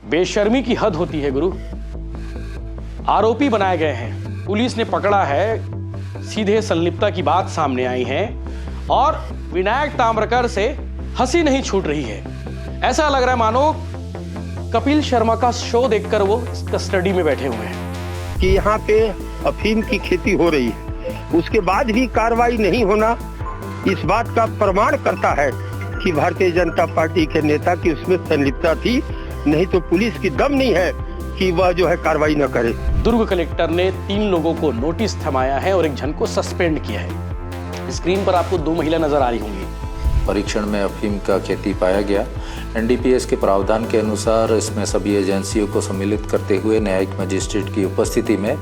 बेशर्मी की हद होती है गुरु। आरोपी बनाए गए हैं, पुलिस ने पकड़ा है, सीधे संलिप्तता की बात सामने आई है और विनायक ताम्रकर से हंसी नहीं छूट रही है। ऐसा लग रहा है मानो कपिल शर्मा का शो देखकर वो कस्टडी में बैठे हुए हैं कि यहाँ पे अफीम की खेती हो रही है, उसके बाद भी कार्रवाई नहीं होना इस बात का प्रमाण करता है कि भारतीय जनता पार्टी के नेता की उसमें संलिप्तता थी, नहीं तो पुलिस की दम नहीं है कि वह जो है कार्रवाई न करे। दुर्ग कलेक्टर ने 3 लोगों को नोटिस थमाया है और 1 जन को सस्पेंड किया है। स्क्रीन पर आपको 2 महिला नजर आ रही होंगी। परीक्षण में अफीम का खेती पाया गया। एनडीपीएस के प्रावधान के अनुसार इसमें सभी एजेंसियों को सम्मिलित करते हुए न्यायिक मजिस्ट्रेट की उपस्थिति में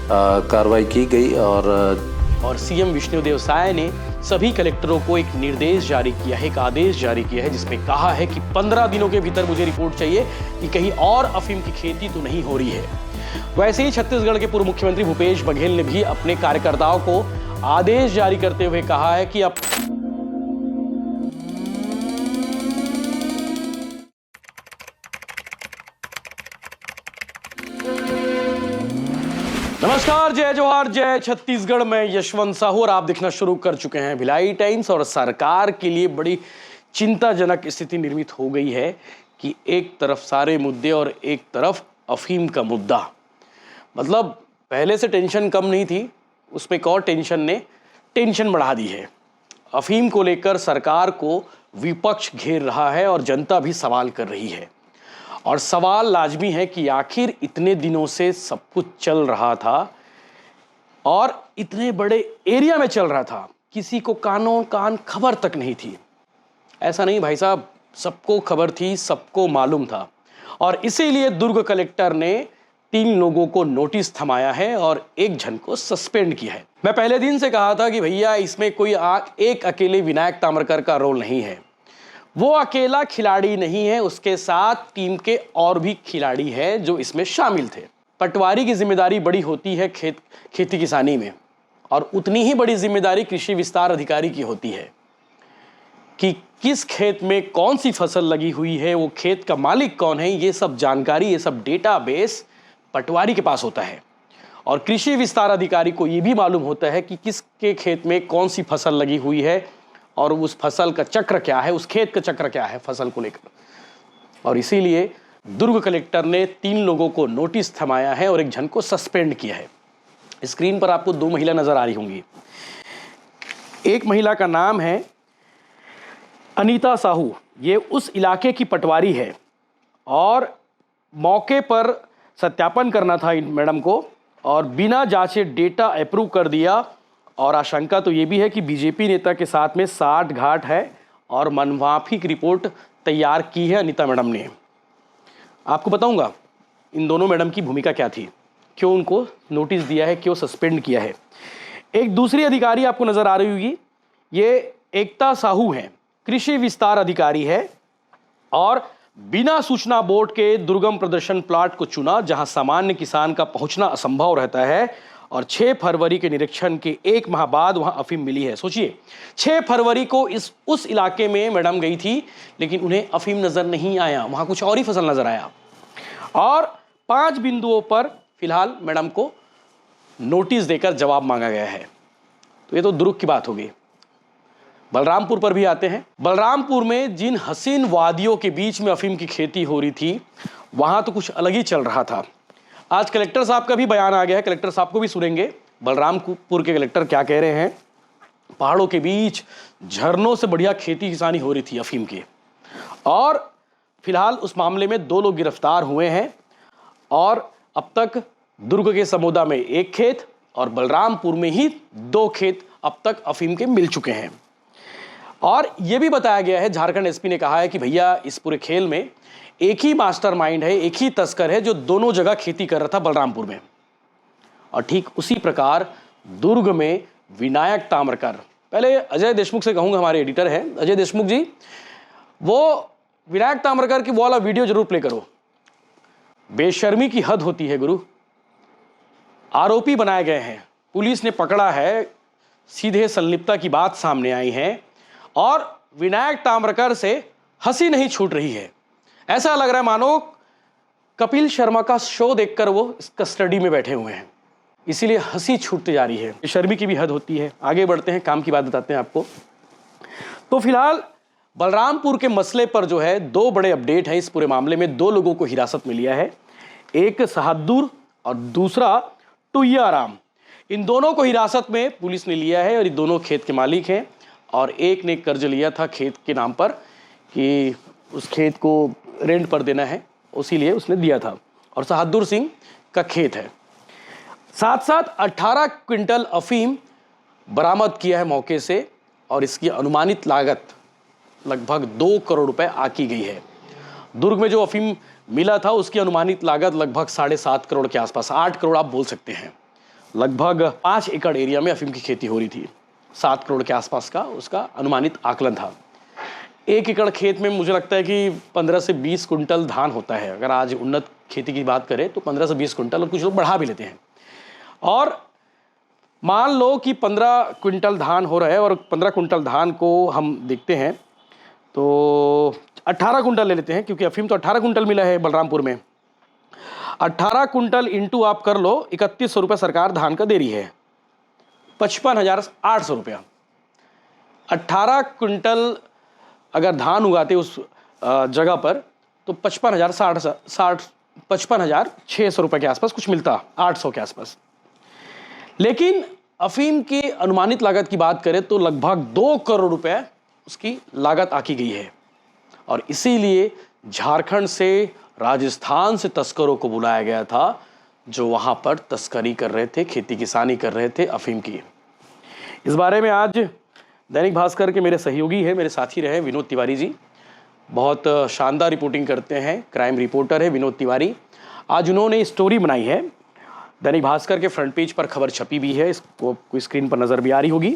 कार्रवाई की गई और सीएम विष्णुदेव साय ने सभी कलेक्टरों को एक निर्देश जारी किया है, एक आदेश जारी किया है, जिसमें कहा है कि 15 दिनों के भीतर मुझे रिपोर्ट चाहिए कि कहीं और अफीम की खेती तो नहीं हो रही है। वैसे ही छत्तीसगढ़ के पूर्व मुख्यमंत्री भूपेश बघेल ने भी अपने कार्यकर्ताओं को आदेश जारी करते हुए कहा है कि अब नमस्कार, जय जोहार, जय छत्तीसगढ़ में यशवंत साहू और आप देखना शुरू कर चुके हैं भिलाई टाइम्स। और सरकार के लिए बड़ी चिंताजनक स्थिति निर्मित हो गई है कि एक तरफ सारे मुद्दे और एक तरफ अफीम का मुद्दा। मतलब पहले से टेंशन कम नहीं थी, उसमें एक और टेंशन ने टेंशन बढ़ा दी है। अफीम को लेकर सरकार को विपक्ष घेर रहा है और जनता भी सवाल कर रही है। और सवाल लाजमी है कि आखिर इतने दिनों से सब कुछ चल रहा था और इतने बड़े एरिया में चल रहा था, किसी को कानों कान खबर तक नहीं थी। ऐसा नहीं भाई साहब, सबको खबर थी, सबको मालूम था। और इसीलिए दुर्ग कलेक्टर ने 3 लोगों को नोटिस थमाया है और 1 जन को सस्पेंड किया है। मैं पहले दिन से कहा था कि भैया इसमें कोई एक अकेले विनायक ताम्रकर का रोल नहीं है, वो अकेला खिलाड़ी नहीं है, उसके साथ टीम के और भी खिलाड़ी हैं जो इसमें शामिल थे। पटवारी की जिम्मेदारी बड़ी होती है खेती किसानी में, और उतनी ही बड़ी जिम्मेदारी कृषि विस्तार अधिकारी की होती है कि किस खेत में कौन सी फसल लगी हुई है, वो खेत का मालिक कौन है, ये सब जानकारी, ये सब डेटाबेस पटवारी के पास होता है। और कृषि विस्तार अधिकारी को ये भी मालूम होता है कि किसके खेत में कौन सी फसल लगी हुई है और उस फसल का चक्र क्या है, उस खेत का चक्र क्या है फसल को लेकर। और इसीलिए दुर्ग कलेक्टर ने 3 लोगों को नोटिस थमाया है और 1 जन को सस्पेंड किया है। स्क्रीन पर आपको 2 महिला नजर आ रही होंगी। एक महिला का नाम है अनीता साहू, ये उस इलाके की पटवारी है और मौके पर सत्यापन करना था इन मैडम को और बिना जांचे डेटा अप्रूव कर दिया। और आशंका तो ये भी है कि बीजेपी नेता के साथ में साठ घाट है और मनमाफिक रिपोर्ट तैयार की है अनीता मैडम ने। आपको बताऊंगा इन दोनों मैडम की भूमिका क्या थी, क्यों उनको नोटिस दिया है, क्यों सस्पेंड किया है। एक दूसरी अधिकारी आपको नजर आ रही होगी, ये एकता साहू हैं, कृषि विस्तार अधिकारी है और बिना सूचना बोर्ड के दुर्गम प्रदर्शन प्लाट को चुना जहां सामान्य किसान का पहुंचना असंभव रहता है। और 6 फरवरी के निरीक्षण के 1 माह बाद वहां अफीम मिली है। सोचिए, 6 फरवरी को उस इलाके में मैडम गई थी, लेकिन उन्हें अफीम नजर नहीं आया, वहां कुछ और ही फसल नजर आया। और 5 बिंदुओं पर फिलहाल मैडम को नोटिस देकर जवाब मांगा गया है। तो ये तो दुर्ग की बात होगी। बलरामपुर पर भी आते हैं। बलरामपुर में जिन हसीन वादियों के बीच में अफीम की खेती हो रही थी, वहां तो कुछ अलग ही चल रहा था। आज कलेक्टर साहब का भी बयान आ गया है, कलेक्टर साहब को भी सुनेंगे। बलरामपुर के कलेक्टर क्या कह रहे हैं। पहाड़ों के बीच झरनों से बढ़िया खेती किसानी हो रही थी अफीम की। और फिलहाल उस मामले में 2 लोग गिरफ्तार हुए हैं और अब तक दुर्ग के समोदा में 1 खेत और बलरामपुर में ही 2 खेत अब तक अफीम के मिल चुके हैं। और यह भी बताया गया है, झारखंड एसपी ने कहा है कि भैया इस पूरे खेल में एक ही मास्टरमाइंड है, एक ही तस्कर है जो दोनों जगह खेती कर रहा था बलरामपुर में। और ठीक उसी प्रकार दुर्ग में विनायक ताम्रकर, पहले अजय देशमुख से कहूंगा, हमारे एडिटर हैं अजय देशमुख जी, वो विनायक ताम्रकर की वो वाला वीडियो जरूर प्ले करो। बेशर्मी की हद होती है गुरु। आरोपी बनाए गए हैं, पुलिस ने पकड़ा है, सीधे संलिप्तता की बात सामने आई है और विनायक ताम्रकर से हंसी नहीं छूट रही है। ऐसा लग रहा है मानो कपिल शर्मा का शो देखकर वो कस्टडी में बैठे हुए हैं, इसीलिए हंसी छूटती जा रही है। शर्मी की भी हद होती है। आगे बढ़ते हैं, काम की बात बताते हैं आपको। तो फिलहाल बलरामपुर के मसले पर जो है दो बड़े अपडेट हैं। इस पूरे मामले में दो लोगों को हिरासत में लिया है, एक सहादुर और दूसरा टुइयाराम। इन दोनों को हिरासत में पुलिस ने लिया है और ये दोनों खेत के मालिक हैं और एक ने कर्ज लिया था खेत के नाम पर कि उस खेत को रेंट पर देना है, उसी लिए उसने दिया था और सहादुर सिंह का खेत है। साथ साथ 18 क्विंटल अफीम बरामद किया है मौके से और इसकी अनुमानित लागत लगभग 2 करोड़ रुपए आकी गई है। दुर्ग में जो अफीम मिला था उसकी अनुमानित लागत लगभग 7.5 करोड़ के आसपास, 8 करोड़ आप बोल सकते हैं। लगभग 5 एकड़ एरिया में अफीम की खेती हो रही थी। 7 करोड़ के आसपास का उसका अनुमानित आकलन था। 1 एकड़ खेत में मुझे लगता है कि 15 से 20 कुंटल धान होता है। अगर आज उन्नत खेती की बात करें तो 15 से 20 कुंटल, और कुछ लोग बढ़ा भी लेते हैं। और मान लो कि 15 क्विंटल धान हो रहा है और 15 कुंटल धान को हम देखते हैं तो 18 कुंटल ले लेते हैं, क्योंकि अफीम तो 18 कुंटल मिला है बलरामपुर में। 18 कुंटल इंटू आप कर लो, 3100 रुपये सरकार धान का दे रही है, 55,800 रुपया। 18 क्विंटल अगर धान उगाते उस जगह पर तो 55,600 रुपये के आसपास कुछ मिलता, 800 के आसपास। लेकिन अफीम की अनुमानित लागत की बात करें तो लगभग 2 करोड़ रुपए उसकी लागत आकी गई है और इसीलिए झारखंड से, राजस्थान से तस्करों को बुलाया गया था जो वहां पर तस्करी कर रहे थे, खेती किसानी कर रहे थे अफीम की। इस बारे में आज दैनिक भास्कर के मेरे सहयोगी हैं, मेरे साथी रहे विनोद तिवारी जी, बहुत शानदार रिपोर्टिंग करते हैं, क्राइम रिपोर्टर है विनोद तिवारी। आज उन्होंने स्टोरी बनाई है, दैनिक भास्कर के फ्रंट पेज पर खबर छपी भी है, इसको स्क्रीन पर नजर भी आ रही होगी।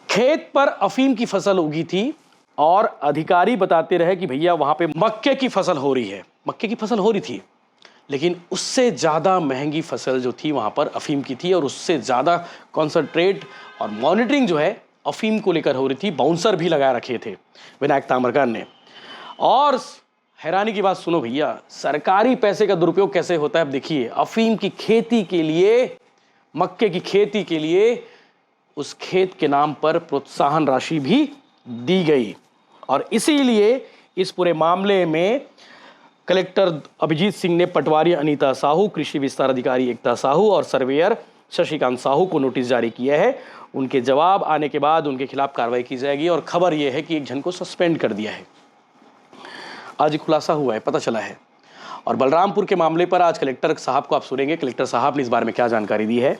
खेत पर अफीम की फसल उगी थी और अधिकारी बताते रहे कि भैया वहां पे मक्के की फसल हो रही है। मक्के की फसल हो रही थी, लेकिन उससे ज़्यादा महंगी फसल जो थी वहां पर अफीम की थी और उससे ज़्यादा कॉन्संट्रेट और मॉनिटरिंग जो है अफीम को लेकर हो रही थी। बाउंसर भी लगा रखे थे विनायक ताम्रकार ने। और हैरानी की बात सुनो भैया, सरकारी पैसे का दुरुपयोग कैसे होता है अब देखिए। अफीम की खेती के लिए, मक्के की खेती के लिए उस खेत के नाम पर प्रोत्साहन राशि भी दी गई और इसीलिए इस पूरे मामले में कलेक्टर अभिजीत सिंह ने पटवारी अनीता साहू, कृषि विस्तार अधिकारी एकता साहू और सर्वेयर शशिकांत साहू को नोटिस जारी किया है। उनके जवाब आने के बाद उनके खिलाफ कार्रवाई की जाएगी और खबर यह है कि एक जन को सस्पेंड कर दिया है। आज खुलासा हुआ है, पता चला है। और बलरामपुर के मामले पर आज कलेक्टर साहब को आप सुनेंगे, कलेक्टर साहब ने इस बारे में क्या जानकारी दी है।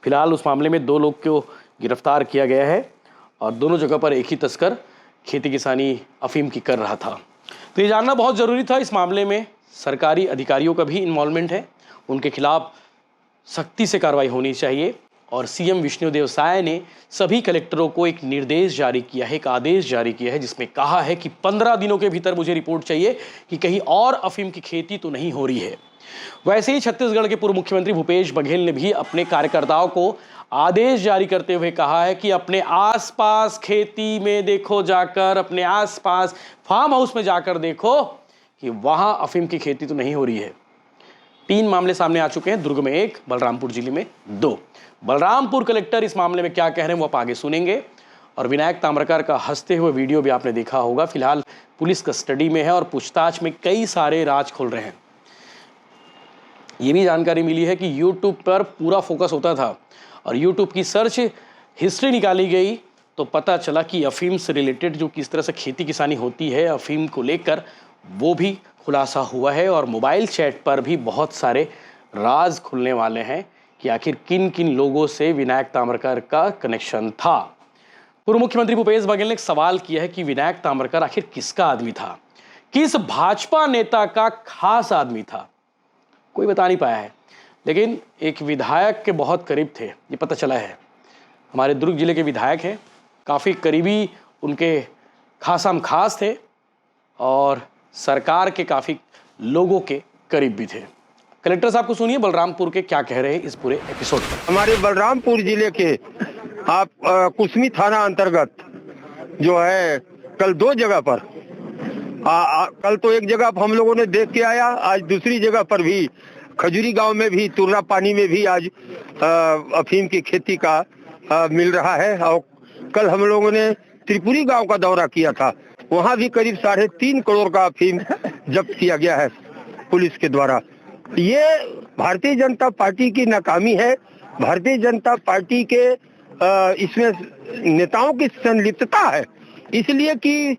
फिलहाल उस मामले में 2 लोग को गिरफ्तार किया गया है और दोनों जगह पर एक ही तस्कर खेती किसानी अफीम की कर रहा था। तो ये जानना बहुत ज़रूरी था। इस मामले में सरकारी अधिकारियों का भी इन्वॉल्वमेंट है, उनके खिलाफ सख्ती से कार्रवाई होनी चाहिए। और सीएम विष्णुदेव साय ने सभी कलेक्टरों को एक निर्देश जारी किया है, एक आदेश जारी किया है, जिसमें कहा है कि 15 दिनों के भीतर मुझे रिपोर्ट चाहिए कि कहीं और अफीम की खेती तो नहीं हो रही है। वैसे ही छत्तीसगढ़ के पूर्व मुख्यमंत्री भूपेश बघेल ने भी अपने कार्यकर्ताओं को आदेश जारी करते हुए कहा है कि अपने आसपास खेती में देखो जाकर, अपने आसपास फार्म हाउस में जाकर देखो कि वहां अफीम की खेती तो नहीं हो रही है। 3 मामले सामने आ चुके हैं, दुर्ग में 1, बलरामपुर जिले में 2। बलरामपुर कलेक्टर इस मामले में क्या कह रहे हैं वो आप आगे सुनेंगे। और विनायक ताम्रकार का हंसते हुए वीडियो भी आपने देखा होगा। फिलहाल पुलिस कस्टडी में है और पूछताछ में कई सारे राज खुल रहे हैं। ये भी जानकारी मिली है कि यूट्यूब पर पूरा फोकस होता था और यूट्यूब की सर्च हिस्ट्री निकाली गई तो पता चला कि अफीम से रिलेटेड जो किस तरह से खेती किसानी होती है अफीम को लेकर, वो भी खुलासा हुआ है। और मोबाइल चैट पर भी बहुत सारे राज खुलने वाले हैं कि आखिर किन किन लोगों से विनायक ताम्रकार का कनेक्शन था। पूर्व मुख्यमंत्री भूपेश बघेल ने एक सवाल किया है कि विनायक ताम्रकार आखिर किसका आदमी था, किस भाजपा नेता का खास आदमी था। कोई बता नहीं पाया है, लेकिन एक विधायक के बहुत करीब थे, ये पता चला है। हमारे दुर्ग जिले के विधायक हैं, काफ़ी करीबी उनके खासाम खास थे और सरकार के काफ़ी लोगों के करीब भी थे। कलेक्टर साहब को सुनिए बलरामपुर के क्या कह रहे हैं इस पूरे एपिसोड में। हमारे बलरामपुर जिले के कुसमी थाना अंतर्गत जो है कल 2 जगह पर कल तो एक जगह हम लोगों ने देख के आया, आज दूसरी जगह पर भी खजूरी गांव में भी, तुर्रा पानी में भी आज अफीम की खेती का मिल रहा है। और कल हम लोगों ने त्रिपुरी गांव का दौरा किया था, वहां भी करीब 3.5 करोड़ का अफीम जब्त किया गया है पुलिस के द्वारा। ये भारतीय जनता पार्टी की नाकामी है, भारतीय जनता पार्टी के इसमें नेताओं की संलिप्तता है। इसलिए कि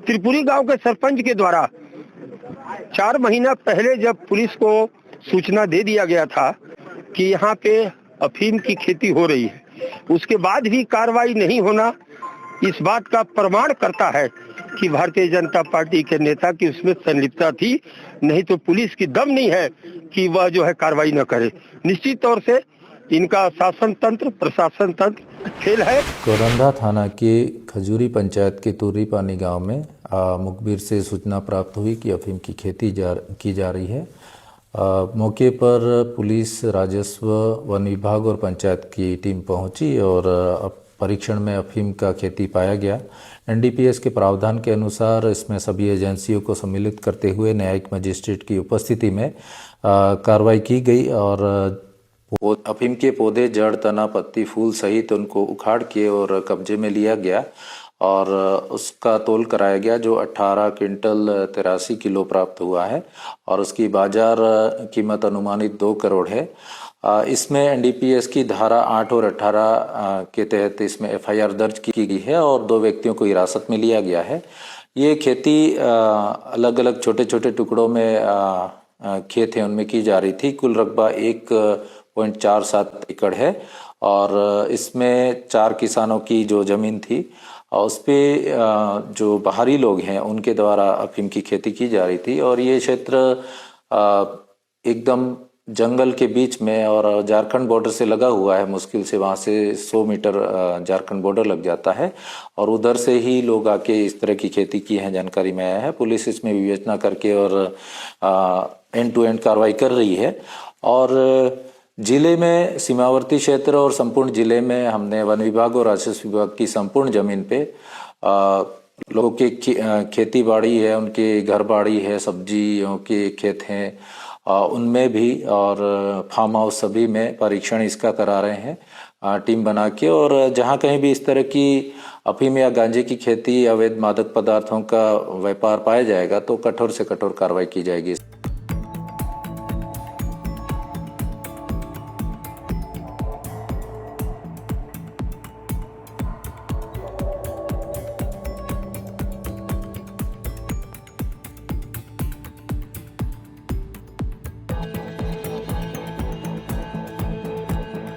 त्रिपुरी गांव के सरपंच के द्वारा 4 महीना पहले जब पुलिस को सूचना दे दिया गया था कि यहाँ पे अफीम की खेती हो रही है, उसके बाद भी कार्रवाई नहीं होना इस बात का प्रमाण करता है कि भारतीय जनता पार्टी के नेता की उसमें संलिप्तता थी। नहीं तो पुलिस की दम नहीं है कि वह जो है कार्रवाई न करे। निश्चित तौर से इनका शासन तंत्र, प्रशासन तंत्र फेल है। कोरंदा थाना के खजूरी पंचायत के तुर्री पानी गांव में मुखबिर से सूचना प्राप्त हुई कि अफीम की खेती की जा रही है। मौके पर पुलिस, राजस्व, वन विभाग और पंचायत की टीम पहुंची और परीक्षण में अफीम का खेती पाया गया। एनडीपीएस के प्रावधान के अनुसार इसमें सभी एजेंसियों को सम्मिलित करते हुए न्यायिक मजिस्ट्रेट की उपस्थिति में कार्रवाई की गई और अफीम के पौधे, जड़, तना, पत्ती, फूल सहित उनको उखाड़ के और कब्जे में लिया गया और उसका तोल कराया गया, जो 18 क्विंटल 83 किलो प्राप्त हुआ है और उसकी बाजार कीमत अनुमानित 2 करोड़ है। इसमें एनडीपीएस की धारा 8 और 18 के तहत इसमें एफआईआर दर्ज की गई है और 2 व्यक्तियों को हिरासत में लिया गया है। ये खेती अलग अलग छोटे छोटे टुकड़ों में खेत है उनमें की जा रही थी। कुल रकबा 1.47 एकड़ है और इसमें 4 किसानों की जो जमीन थी उस पे जो बाहरी लोग हैं उनके द्वारा अफीम की खेती की जा रही थी और ये क्षेत्र एकदम जंगल के बीच में और झारखंड बॉर्डर से लगा हुआ है। मुश्किल से वहाँ से 100 मीटर झारखंड बॉर्डर लग जाता है और उधर से ही लोग आके इस तरह की खेती की है, जानकारी में आया है। पुलिस इसमें विवेचना करके और एंड टू एंड कार्रवाई कर रही है और जिले में सीमावर्ती क्षेत्र और संपूर्ण जिले में हमने वन विभाग और राजस्व विभाग की संपूर्ण जमीन पे लोगों के खेती बाड़ी है, उनके घर बाड़ी है, सब्जियों के खेत हैं, उनमें भी और फार्म हाउस सभी में परीक्षण इसका करा रहे हैं टीम बना के। और जहां कहीं भी इस तरह की अफीम या गांजे की खेती, अवैध मादक पदार्थों का व्यापार पाया जाएगा तो कठोर से कठोर कार्रवाई की जाएगी।